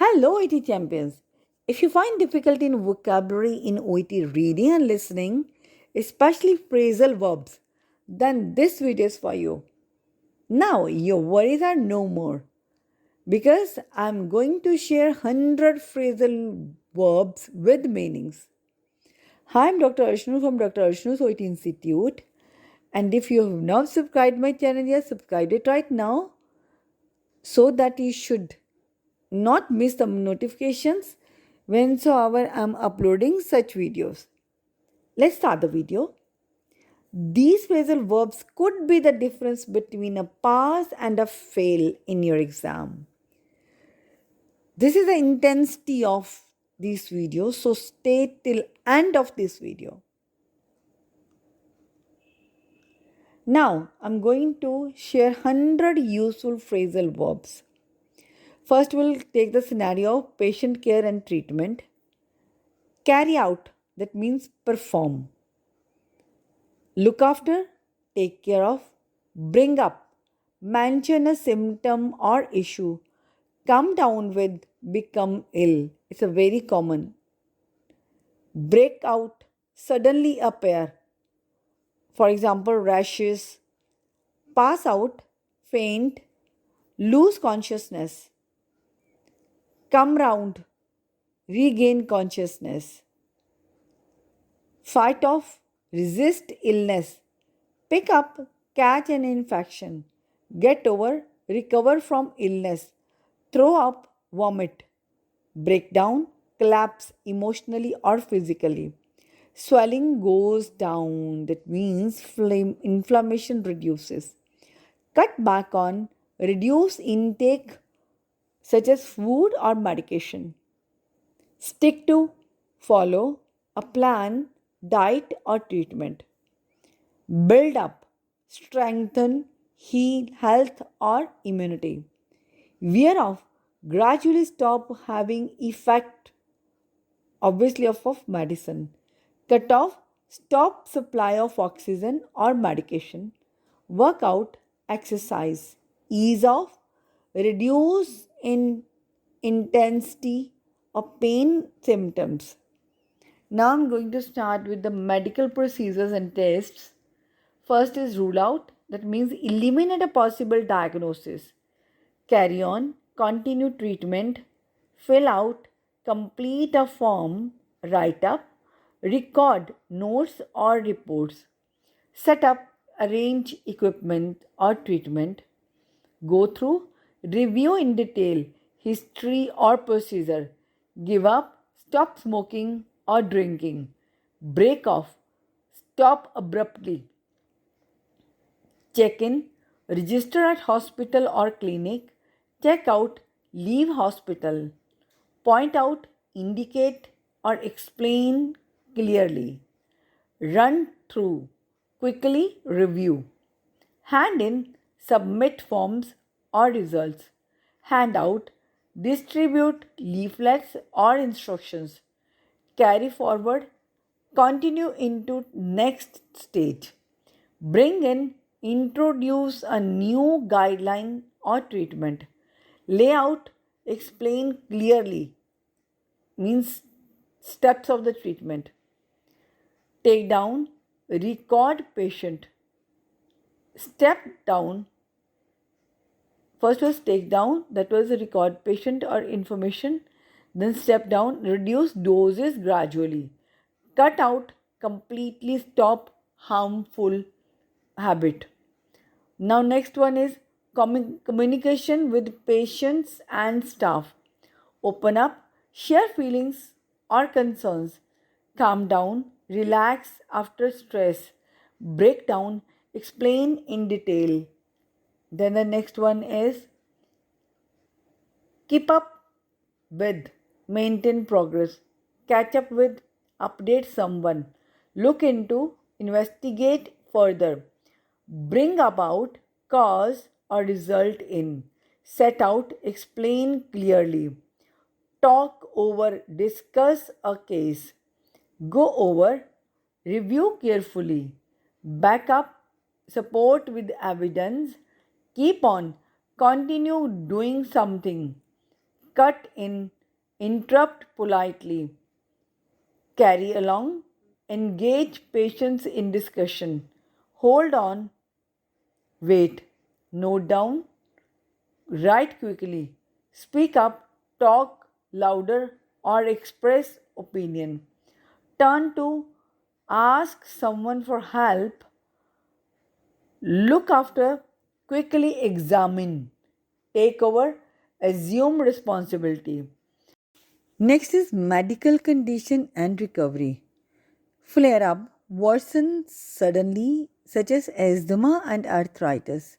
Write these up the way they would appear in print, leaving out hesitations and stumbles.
Hello, OET champions. If you find difficulty in vocabulary in OET reading and listening, especially phrasal verbs, then this video is for you. Now, your worries are no more because I'm going to share 100 phrasal verbs with meanings. Hi, I'm Dr. Ashnu from Dr. Ashnu's OET Institute. And if you have not subscribed my channel yet, subscribe it right now so that you should not miss the notifications whensoever I'm uploading such videos. Let's start the video. These phrasal verbs could be the difference between a pass and a fail in your exam. This is the intensity of these videos, so stay till end of this video. Now, I'm going to share 100 useful phrasal verbs. First, we'll take the scenario of patient care and treatment. Carry out, that means perform. Look after, take care of. Bring up, mention a symptom or issue. Come down with, become ill. It's a very common. Break out, suddenly appear. For example, rashes. Pass out, faint, lose consciousness. Come round, regain consciousness. Fight off, resist illness. Pick up, catch an infection. Get over, recover from illness. Throw up, vomit. Break down, collapse emotionally or physically. Swelling goes down, that means inflammation reduces. Cut back on, reduce intake such as food or medication. Stick to, follow a plan, diet or treatment. Build up, strengthen, heal health or immunity. Wear off, gradually stop having effect, obviously of medicine. Cut off, stop supply of oxygen or medication. Work out, exercise. Ease off, reduce in intensity of pain symptoms. Now I'm going to start with the medical procedures and tests. First is rule out, that means eliminate a possible diagnosis. Carry on, continue treatment, fill out, complete a form, write up, record notes or reports, set up, arrange equipment or treatment, go through, review in detail, history or procedure, give up, stop smoking or drinking, break off, stop abruptly, check in, register at hospital or clinic, check out, leave hospital, point out, indicate, or explain clearly, run through, quickly review, hand in, submit forms or results, hand out, distribute leaflets or instructions, carry forward, continue into next stage, bring in, introduce a new guideline or treatment, lay out, explain clearly, means steps of the treatment, take down, record patient, step down. First was take down, that was a record patient or information. Then step down, reduce doses gradually. Cut out, completely stop harmful habit. Now next one is communication with patients and staff. Open up, share feelings or concerns. Calm down, relax after stress. Break down, explain in detail. Then the next one is keep up with, maintain progress, catch up with, update someone, look into, investigate further, bring about, cause or result in, set out, explain clearly, talk over, discuss a case, go over, review carefully, back up, support with evidence, keep on, continue doing something, cut in, interrupt politely, carry along, engage patients in discussion, hold on, wait, note down, write quickly, speak up, talk louder, or express opinion. Turn to, ask someone for help, look after, quickly examine, take over, assume responsibility. Next is medical condition and recovery. Flare up, worsen suddenly, such as asthma and arthritis.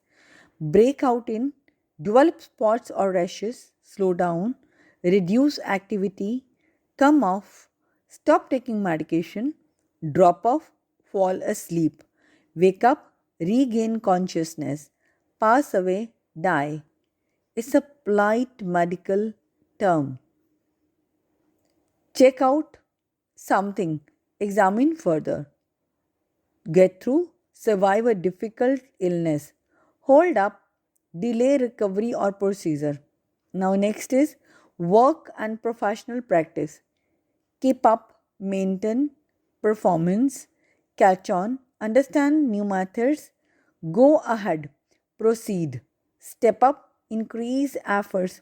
Break out in, develop spots or rashes, slow down, reduce activity, come off, stop taking medication, drop off, fall asleep, wake up, regain consciousness, pass away, die. It's a polite medical term. Check out something, examine further, get through, survive a difficult illness, hold up, delay recovery or procedure. Now, next is work and professional practice. Keep up, maintain performance, catch on, understand new methods, go ahead, proceed, step up, increase efforts,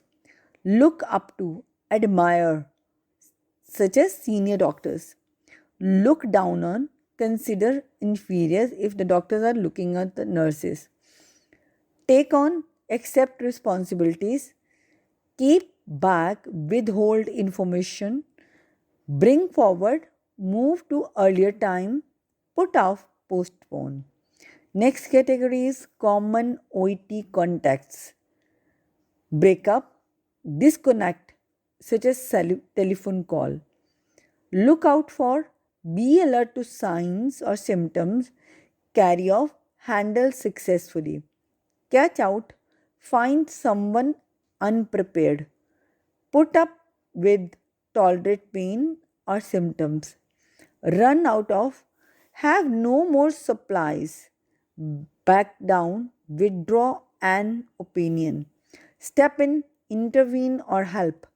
look up to, admire, such as senior doctors. Look down on, consider inferiors if the doctors are looking at the nurses. Take on, accept responsibilities, keep back, withhold information, bring forward, move to earlier time, put off, postpone. Next category is common OET contexts. Break up, disconnect, such as telephone call. Look out for, be alert to signs or symptoms, carry off, handle successfully. Catch out, find someone unprepared. Put up with, tolerate pain or symptoms. Run out of, have no more supplies. Back down, withdraw an opinion. Step in, intervene or help.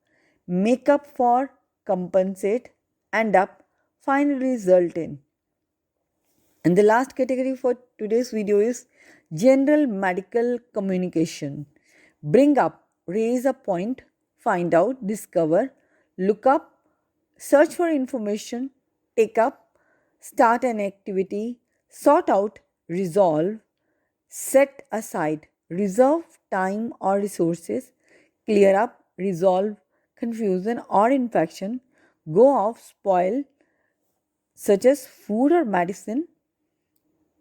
Make up for, compensate, end up, finally result in. And the last category for today's video is general medical communication. Bring up, raise a point, find out, discover, look up, search for information, take up, start an activity, sort out, resolve, set aside, reserve time or resources, clear up, resolve confusion or infection, go off, spoil, such as food or medicine,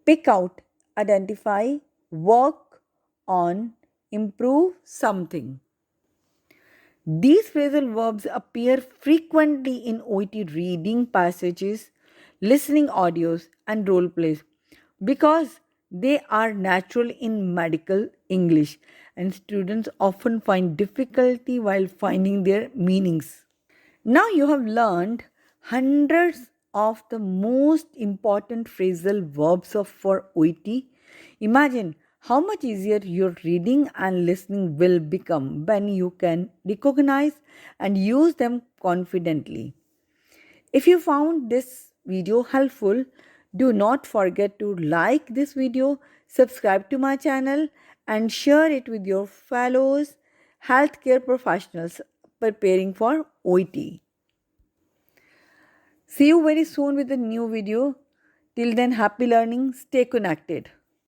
pick out, identify, work on, improve something. These phrasal verbs appear frequently in OET reading passages, listening audios, and role plays because they are natural in medical English and students often find difficulty while finding their meanings. Now you have learned hundreds of the most important phrasal verbs for OET. Imagine how much easier your reading and listening will become when you can recognize and use them confidently. If you found this video helpful, do not forget to like this video, subscribe to my channel, and share it with your fellows healthcare professionals preparing for OET. See you very soon with a new video. Till then, happy learning. Stay connected.